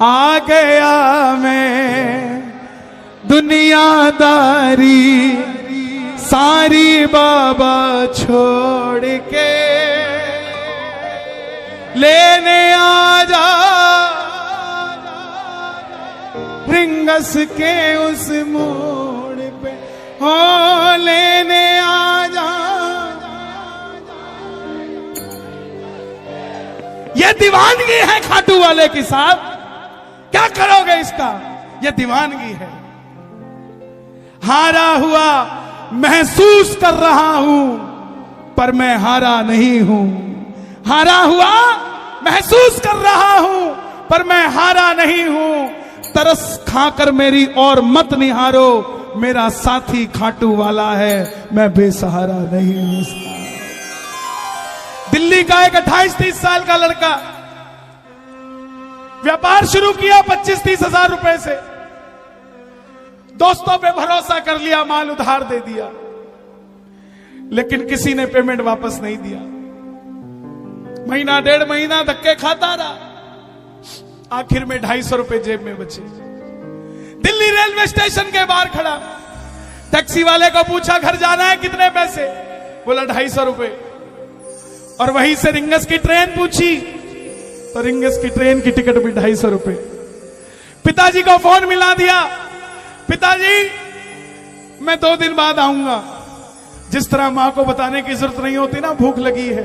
आ गया मैं दुनियादारी सारी बाबा छोड़ के, लेने आ जा रिंगस के उस मोड़ पे, हो लेने आ जा। ये दीवानगी है खाटू वाले की साहब, क्या करोगे इसका? ये दीवानगी है। हारा हुआ महसूस कर रहा हूं पर मैं हारा नहीं हूं, हारा हुआ महसूस कर रहा हूं पर मैं हारा नहीं हूं। तरस खाकर मेरी और मत निहारो, मेरा साथी खाटू वाला है, मैं बेसहारा नहीं हूं। दिल्ली का एक 28-30 साल का लड़का व्यापार शुरू किया 25-30 हजार रुपए से, दोस्तों पे भरोसा कर लिया, माल उधार दे दिया, लेकिन किसी ने पेमेंट वापस नहीं दिया। महीना 1.5 महीना धक्के खाता रहा, आखिर में 250 रुपए जेब में बचे। दिल्ली रेलवे स्टेशन के बाहर खड़ा, टैक्सी वाले को पूछा घर जाना है कितने पैसे, बोला 250 रुपए। और वहीं से रिंगस की ट्रेन पूछी तो रिंगस की ट्रेन की टिकट भी 250 रुपए। पिताजी को फोन मिला दिया, पिताजी मैं 2 दिन बाद आऊंगा। जिस तरह मां को बताने की जरूरत नहीं होती ना भूख लगी है,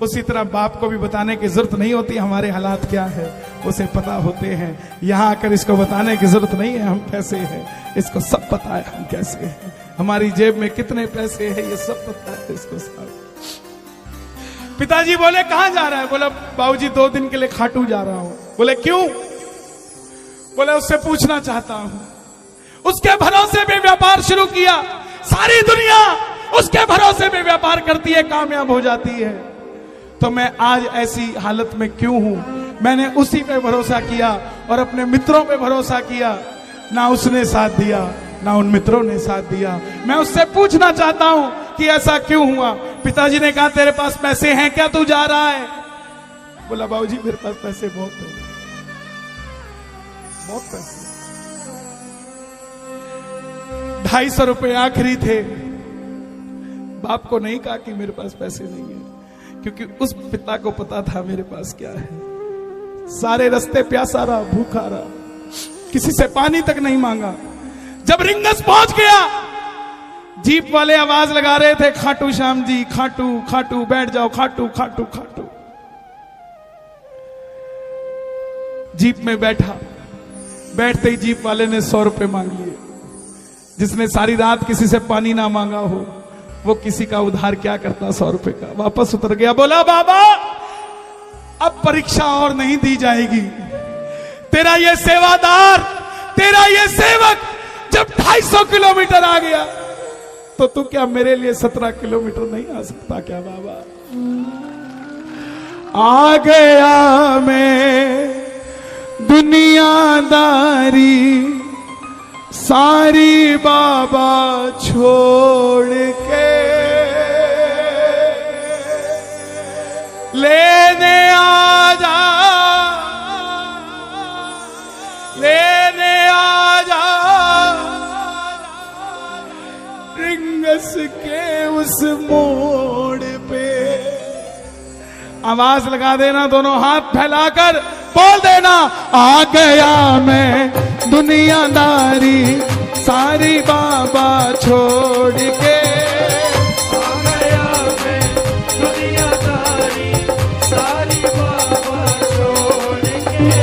उसी तरह बाप को भी बताने की जरूरत नहीं होती हमारे हालात क्या है, उसे पता होते हैं। यहां आकर इसको बताने की जरूरत नहीं है हम कैसे हैं, इसको सब पता है हम कैसे हैं, हमारी जेब में कितने पैसे हैं ये सब पता है इसको सब। पिताजी बोले कहां जा रहा है? बोला बाबूजी 2 दिन के लिए खाटू जा रहा हूं। बोले क्यों? बोले उससे पूछना चाहता हूं। उसके भरोसे पे व्यापार शुरू किया, सारी दुनिया उसके भरोसे पे व्यापार करती है, कामयाब हो जाती है, तो मैं आज ऐसी हालत में क्यों हूं? मैंने उसी पे भरोसा किया और अपने मित्रों पे भरोसा किया, ना उसने साथ दिया ना उन मित्रों ने साथ दिया। मैं उससे पूछना चाहता हूं कि ऐसा क्यों हुआ? पिताजी ने कहा तेरे पास पैसे हैं क्या, तू जा रहा है? बोला बाबूजी मेरे पास पैसे बहुत है, बहुत पैसे। 250 रुपए आखिरी थे। बाप को नहीं कहा कि मेरे पास पैसे नहीं है, क्योंकि उस पिता को पता था मेरे पास क्या है। सारे रास्ते प्यासा रहा, भूखा रहा, किसी से पानी तक नहीं मांगा। जब रिंगस पहुंच गया, जीप वाले आवाज लगा रहे थे खाटू श्याम जी, खाटू खाटू बैठ जाओ, खाटू खाटू खाटू। जीप में बैठा, बैठते ही जीप वाले ने 100 रुपए मांग लिए। जिसने सारी रात किसी से पानी ना मांगा हो, वो किसी का उधार क्या करता 100 रुपए का। वापस उतर गया, बोला बाबा अब परीक्षा और नहीं दी जाएगी। तेरा ये सेवादार, तेरा ये सेवक जब 250 किलोमीटर आ गया, तो तू क्या मेरे लिए 17 किलोमीटर नहीं आ सकता क्या बाबा? आ गया मैं दुनियादारी सारी बाबा छोड़ के, लेने आ जा, लेने आ जा रिंगस के उस मोड़ पे। आवाज लगा देना, दोनों हाथ फैलाकर बोल देना, आ गया मैं दुनियादारी सारी बाबा छोड़ के, आ गया मैं दुनियादारी सारी बाबा छोड़ के।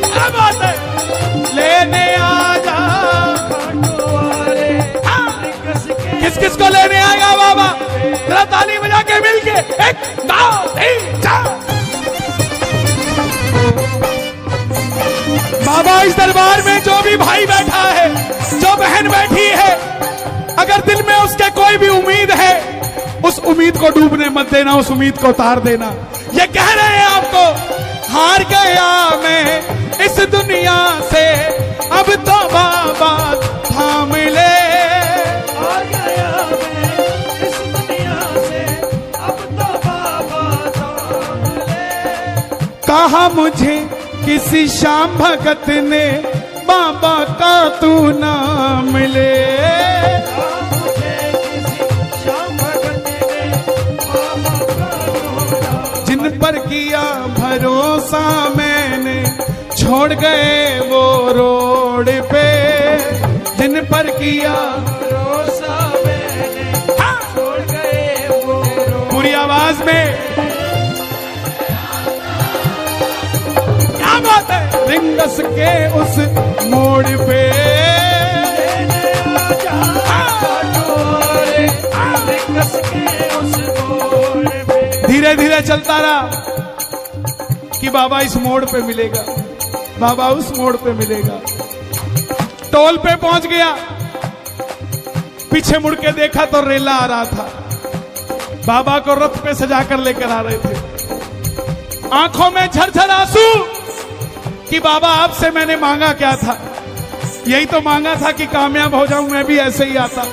क्या बात है? लेने आ जा खाटू वाले किस किस को लेने आएगा बाबा? जरा ताली बजा के मिलके 1 2 3 4। बाबा इस दरबार में जो भी भाई बैठा है, जो बहन बैठी है, अगर दिल में उसके कोई भी उम्मीद है, उस उम्मीद को डूबने मत देना, उस उम्मीद को उतार देना। ये कह रहे हैं आपको, हार गया मैं इस दुनिया से, अब तो बाबा थाम ले। आ गया मैं इस दुनिया से, कहा मुझे किसी श्याम भगत ने बाबा का तू नाम ले। जिन पर किया भरोसा मैंने छोड़ गए वो रोड पे, जिन पर किया भरोसा मैंने छोड़ गए वो रोड। पूरी आवाज में क्या बात है। रिंगस के उस मोड़ पे धीरे धीरे चलता रहा कि बाबा इस मोड़ पे मिलेगा, बाबा उस मोड़ पे मिलेगा। टोल पे पहुंच गया, पीछे मुड़ के देखा तो रेला आ रहा था। बाबा को रथ पे सजा कर लेकर आ रहे थे, आंखों में झरझर आंसू कि बाबा आपसे मैंने मांगा क्या था, यही तो मांगा था कि कामयाब हो जाऊं, मैं भी ऐसे ही आता।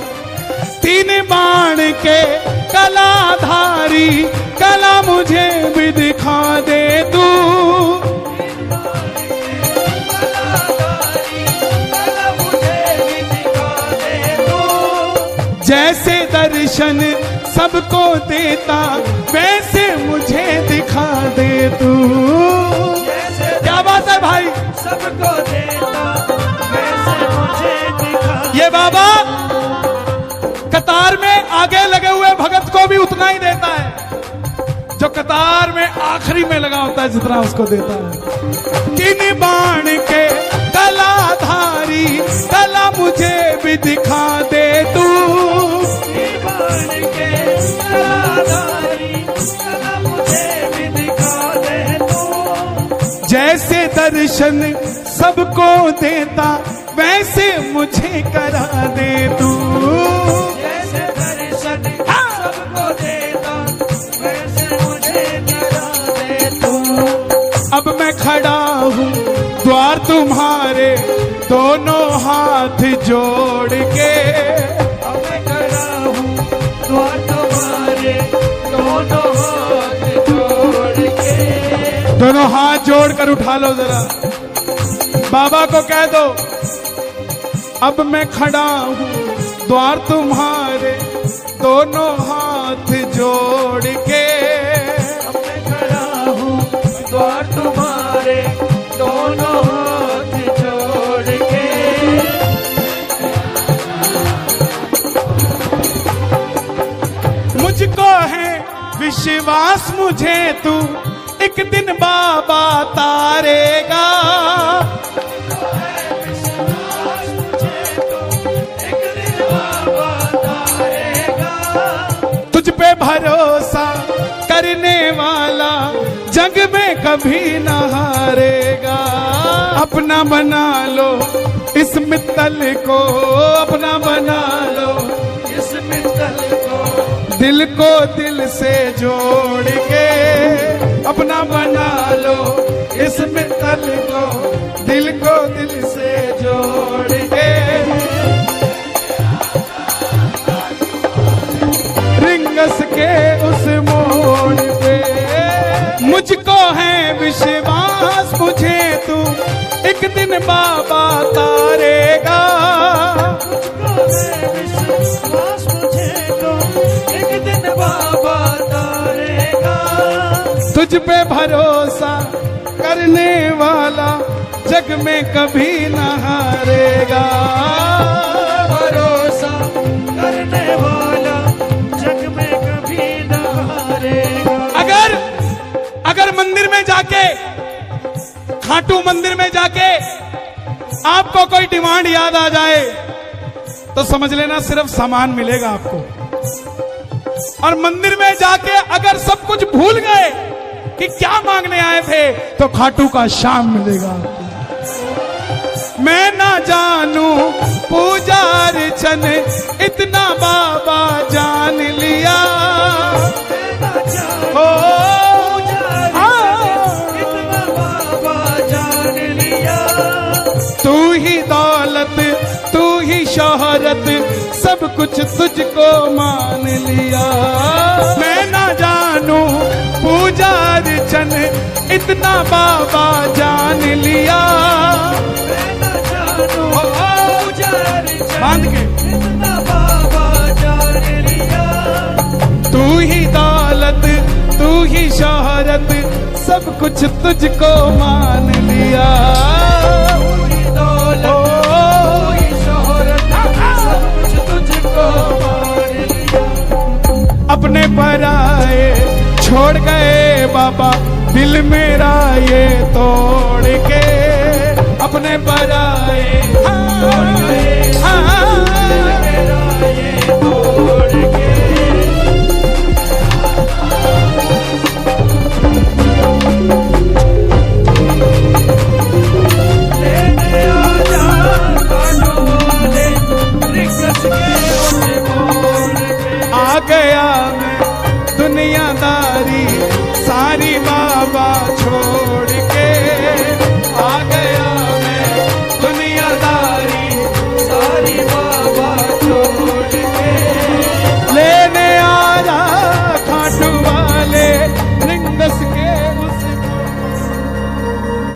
3 बाण के कलाधारी कला मुझे भी दिखा दे तू, जैसे दर्शन सबको देता वैसे मुझे दिखा दे तू। क्या बात है भाई, सबको देता वैसे मुझे दिखा। ये बाबा कतार में आगे लगे हुए भगत को भी उतना ही देता है जो कतार में आखिरी में लगा होता है, जितना उसको देता है। 3 बाण के कलाधारी कला मुझे भी दिखा दे तू, 3 बाण के कलाधारी कला मुझे भी दिखा दे तू, जैसे दर्शन सबको देता वैसे मुझे करा दे तू। जैसे दर्शन सबको देता वैसे मुझे करा दे तू। अब मैं खड़ा हूँ द्वार तुम्हारे दोनों हाथ जोड़ के, अब मैं खड़ा हूँ द्वार तुम्हारे दोनों हाथ जोड़ के। दोनों हाथ जोड़कर उठा लो जरा, बाबा को कह दो अब मैं खड़ा हूँ द्वार तुम्हारे दोनों हाथ जोड़ के। अब मैं खड़ा हूँ द्वार तुम्हारे दोनों हाथ जोड़ के। मुझको है विश्वास मुझे तू एक दिन बाबा तारेगा, तुझ पे भरोसा करने वाला जग में कभी न हारेगा। अपना बना लो इस मित्तल को, अपना बना लो इस मित्तल को, दिल को दिल से जोड़ के, अपना बना लो इस मित्तल को, दिल को दिल से जोड़ के। रिंगस के उस मोड़ पे मुझको है विश्वास मुझे तू एक दिन बाबा तारेगा, विश्वास मुझे तो एक दिन बाबा तारेगा। तुझ पे भरोसा करने वाला जग में कभी न हारेगा, भरोसा करने वाला जग में कभी न हारेगा। अगर मंदिर में जाके, खाटू मंदिर में जाके आपको कोई डिमांड याद आ जाए तो समझ लेना सिर्फ सामान मिलेगा आपको, और मंदिर में जाके अगर सब कुछ भूल गए कि क्या मांगने आए थे तो खाटू का शाम मिलेगा आपको। मैं ना जानू पूजा अर्चन इतना बाबा जान लिया, ओ इतना बाबा जान लिया। तू ही दौलत तू ही शोहरत सब कुछ तुझको मान लिया। मैं ना जानू पूजा अर्चन इतना बाबा जान लिया। मैं न जानू पुजारी चंद, बांध के इतना बाबा जान लिया। तू ही दौलत, तू ही शोहरत, सब कुछ तुझको मान लिया। तू ही दौलत, तू ही शोहरत, सब कुछ तुझको मान लिया। अपने पराए छोड़ गए बाबा, दिल मेरा ये तोड़ के। अपने पराए